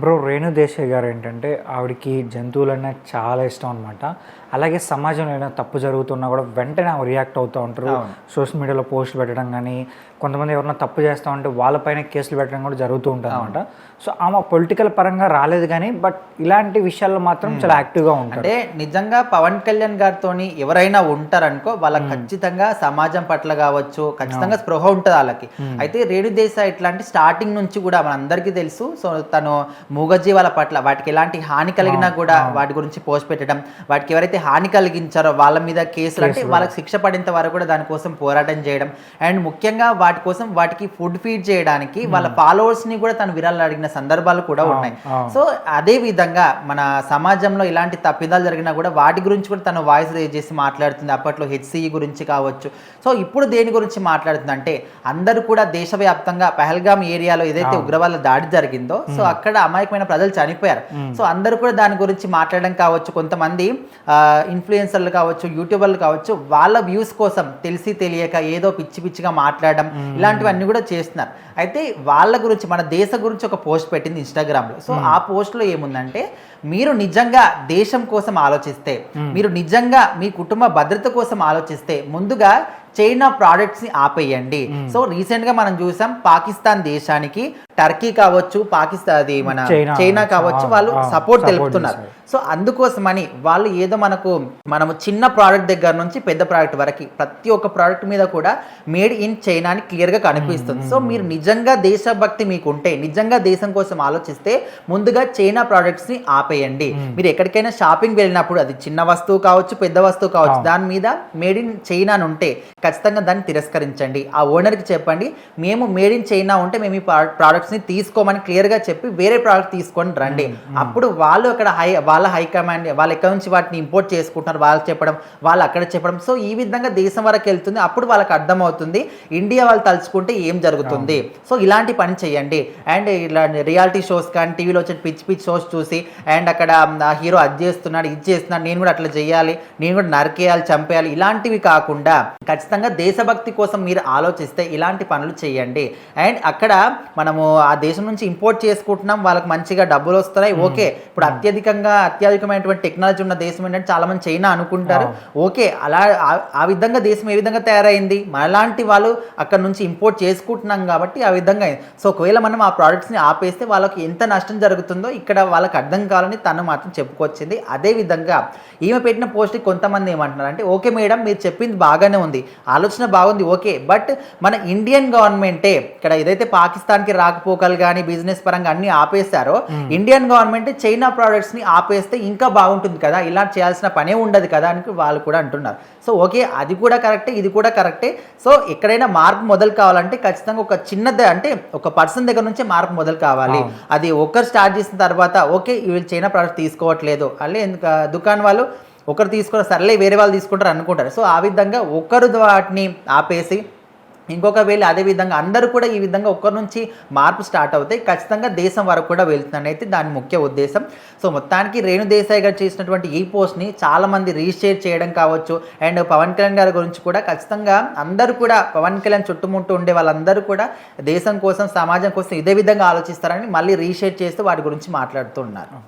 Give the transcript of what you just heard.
Bro Renu Desai గారు ఏంటంటే ఆవిడకి జంతువులన్నా చాలా ఇష్టం అనమాట. అలాగే సమాజంలో ఏదైనా తప్పు జరుగుతున్నా కూడా వెంటనే ఆమె రియాక్ట్ అవుతూ ఉంటారు. సోషల్ మీడియాలో పోస్టులు పెట్టడం కానీ, కొంతమంది ఎవరైనా తప్పు చేస్తూ ఉంటే వాళ్ళపైన కేసులు పెట్టడం కూడా జరుగుతూ ఉంటుంది అనమాట. సో ఆమె పొలిటికల్ పరంగా రాలేదు కానీ బట్ ఇలాంటి విషయాల్లో మాత్రం చాలా యాక్టివ్గా ఉంటారు. అంటే నిజంగా పవన్ కళ్యాణ్ గారితో ఎవరైనా ఉంటారనుకో వాళ్ళకి ఖచ్చితంగా సమాజం పట్ల కావచ్చు, ఖచ్చితంగా స్పృహ ఉంటుంది వాళ్ళకి. అయితే రేణు దేశాయ్ ఇట్లాంటి స్టార్టింగ్ నుంచి కూడా మనందరికీ తెలుసు. సో తను మూగజీవాల పట్ల వాటికి ఎలాంటి హాని కలిగినా కూడా వాటి గురించి పోస్ట్ పెట్టడం, వాటికి ఎవరైతే హాని కలిగించారో వాళ్ళ మీద కేసులు అంటే వాళ్ళకి శిక్ష పడేంత వరకు కూడా దానికోసం పోరాటం చేయడం. అండ్ ముఖ్యంగా వాటి కోసం వాటికి ఫుడ్ ఫీడ్ చేయడానికి వాళ్ళ ఫాలోవర్స్ ని కూడా తను విరాళాలు అడిగిన సందర్భాలు కూడా ఉన్నాయి. సో అదే విధంగా మన సమాజంలో ఇలాంటి తప్పిదాలు జరిగినా కూడా వాటి గురించి కూడా తను వాయిస్ రేజ్ చేసి మాట్లాడుతుంది. అప్పట్లో హెచ్సిఈ గురించి కావచ్చు. సో ఇప్పుడు దేని గురించి మాట్లాడుతుంది అంటే అందరూ కూడా దేశవ్యాప్తంగా పహల్గామ్ ఏరియాలో ఏదైతే ఉగ్రవాద దాడి జరిగిందో సో అక్కడ అమాయకమైన ప్రజలు చనిపోయారు. సో అందరూ కూడా దాని గురించి మాట్లాడడం కావచ్చు, కొంతమంది ఇన్ఫ్లుయెన్సర్లు కావచ్చు, యూట్యూబర్లు కావచ్చు, వాళ్ళ వ్యూస్ కోసం తెలిసి తెలియక ఏదో పిచ్చి పిచ్చిగా మాట్లాడడం ఇలాంటివన్నీ కూడా చేస్తున్నారు. అయితే వాళ్ళ గురించి మన దేశం గురించి ఒక పోస్ట్ పెట్టింది ఇన్స్టాగ్రామ్లో. సో ఆ పోస్ట్లో ఏముందంటే, మీరు నిజంగా దేశం కోసం ఆలోచిస్తే, మీరు నిజంగా మీ కుటుంబ భద్రత కోసం ఆలోచిస్తే ముందుగా చైనా ప్రోడక్ట్స్ ని ఆపేయండి. సో రీసెంట్ గా మనం చూసాం పాకిస్తాన్ దేశానికి టర్కీ కావచ్చు, పాకిస్తాన్ అది మన చైనా కావచ్చు వాళ్ళు సపోర్ట్ తెలుపుతున్నారు. సో అందుకోసమని వాళ్ళు ఏదో మనము చిన్న ప్రోడక్ట్ దగ్గర నుంచి పెద్ద ప్రోడక్ట్ వరకు ప్రతి ఒక్క ప్రోడక్ట్ మీద కూడా మేడ్ ఇన్ చైనా అని క్లియర్ గా కనిపిస్తుంది. సో మీరు నిజంగా దేశభక్తి మీకు ఉంటే, నిజంగా దేశం కోసం ఆలోచిస్తే ముందుగా చైనా ప్రోడక్ట్స్ ని ఆపేయండి. మీరు ఎక్కడికైనా షాపింగ్ వెళ్ళినప్పుడు అది చిన్న వస్తువు కావచ్చు, పెద్ద వస్తువు కావచ్చు, దాని మీద మేడ్ ఇన్ చైనా అని ఉంటే ఖచ్చితంగా దాన్ని తిరస్కరించండి. ఆ ఓనర్కి చెప్పండి, మేము మేడ్ ఇన్ చైనా ఉంటే మేము ఈ ప్రోడక్ట్స్ని తీసుకోమని క్లియర్గా చెప్పి వేరే ప్రోడక్ట్ తీసుకొని రండి. అప్పుడు వాళ్ళు అక్కడ వాళ్ళ హైకమాండ్ వాళ్ళు ఎక్కడి నుంచి వాటిని ఇంపోర్ట్ చేసుకుంటున్నారు వాళ్ళు చెప్పడం, వాళ్ళు అక్కడ చెప్పడం. సో ఈ విధంగా దేశం వరకు వెళ్తుంది. అప్పుడు వాళ్ళకి అర్థమవుతుంది ఇండియా వాళ్ళు తలుచుకుంటే ఏం జరుగుతుంది. సో ఇలాంటి పని చేయండి. అండ్ ఇలా రియాలిటీ షోస్ కానీ టీవీలో వచ్చే పిచ్చి పిచ్చి షోస్ చూసి అండ్ అక్కడ హీరో అది చేస్తున్నాడు ఇది చేస్తున్నాడు నేను కూడా అట్లా చేయాలి, నేను కూడా నరికేయాలి, చంపేయాలి, ఇలాంటివి కాకుండా ఖచ్చితంగా దేశభక్తి కోసం మీరు ఆలోచిస్తే ఇలాంటి పనులు చేయండి. అండ్ అక్కడ మనము ఆ దేశం నుంచి ఇంపోర్ట్ చేసుకుంటున్నాం, వాళ్ళకి మంచిగా డబ్బులు వస్తున్నాయి, ఓకే. ఇప్పుడు అత్యధికమైనటువంటి టెక్నాలజీ ఉన్న దేశం ఏంటంటే చాలా మంది చైనా అనుకుంటారు, ఓకే. అలా ఆ విధంగా దేశం ఏ విధంగా తయారైంది, మనలాంటి వాళ్ళు అక్కడ నుంచి ఇంపోర్ట్ చేసుకుంటున్నాం కాబట్టి ఆ విధంగా. సో ఒకవేళ మనం ఆ ప్రోడక్ట్స్ని ఆపేస్తే వాళ్ళకి ఎంత నష్టం జరుగుతుందో ఇక్కడ వాళ్ళకి అర్థం కావాలని తను మాత్రం చెప్పుకొచ్చింది. అదే విధంగా ఈమె పెట్టిన పోస్ట్ కొంతమంది ఏమంటున్నారు అంటే, ఓకే మేడం మీరు చెప్పింది బాగానే ఉంది, ఆలోచన బాగుంది, ఓకే. బట్ మన ఇండియన్ గవర్నమెంటే ఇక్కడ ఏదైతే పాకిస్తాన్కి రాకపోకలు కానీ బిజినెస్ పరంగా అన్ని ఆపేస్తారో ఇండియన్ గవర్నమెంట్ చైనా ప్రోడక్ట్స్ ని ఆపేస్తే ఇంకా బాగుంటుంది కదా, ఇలా చేయాల్సిన పనే ఉండదు కదా అని వాళ్ళు కూడా అంటున్నారు. సో ఓకే, అది కూడా కరెక్టే, ఇది కూడా కరెక్టే. సో ఎక్కడైనా మార్పు మొదలు కావాలంటే ఖచ్చితంగా ఒక చిన్నది అంటే ఒక పర్సన్ దగ్గర నుంచే మార్పు మొదలు కావాలి. అది ఒకరు స్టార్ట్ చేసిన తర్వాత ఓకే వీళ్ళు చైనా ప్రోడక్ట్ తీసుకోవట్లేదు అల్లే దుకాణం వాళ్ళు ఒకరు తీసుకున్న సర్లే వేరే వాళ్ళు తీసుకుంటారు అనుకుంటారు. సో ఆ విధంగా ఒకరు వాటిని ఆపేసి ఇంకొక వేళ అదే విధంగా అందరూ కూడా ఈ విధంగా ఒక్కరి నుంచి మార్పు స్టార్ట్ అవుతాయి, ఖచ్చితంగా దేశం వరకు కూడా వెళ్తుందని అయితే దాని ముఖ్య ఉద్దేశం. సో మొత్తానికి రేణు దేశాయ్ గారు చేసినటువంటి ఈ పోస్ట్ని చాలామంది రీషేర్ చేయడం కావచ్చు. అండ్ పవన్ కళ్యాణ్ గారి గురించి కూడా ఖచ్చితంగా అందరూ కూడా పవన్ కళ్యాణ్ చుట్టుముట్టు ఉండే వాళ్ళందరూ కూడా దేశం కోసం సమాజం కోసం ఇదే విధంగా ఆలోచిస్తారని మళ్ళీ రీషేర్ చేస్తూ వాటి గురించి మాట్లాడుతూ ఉన్నారు.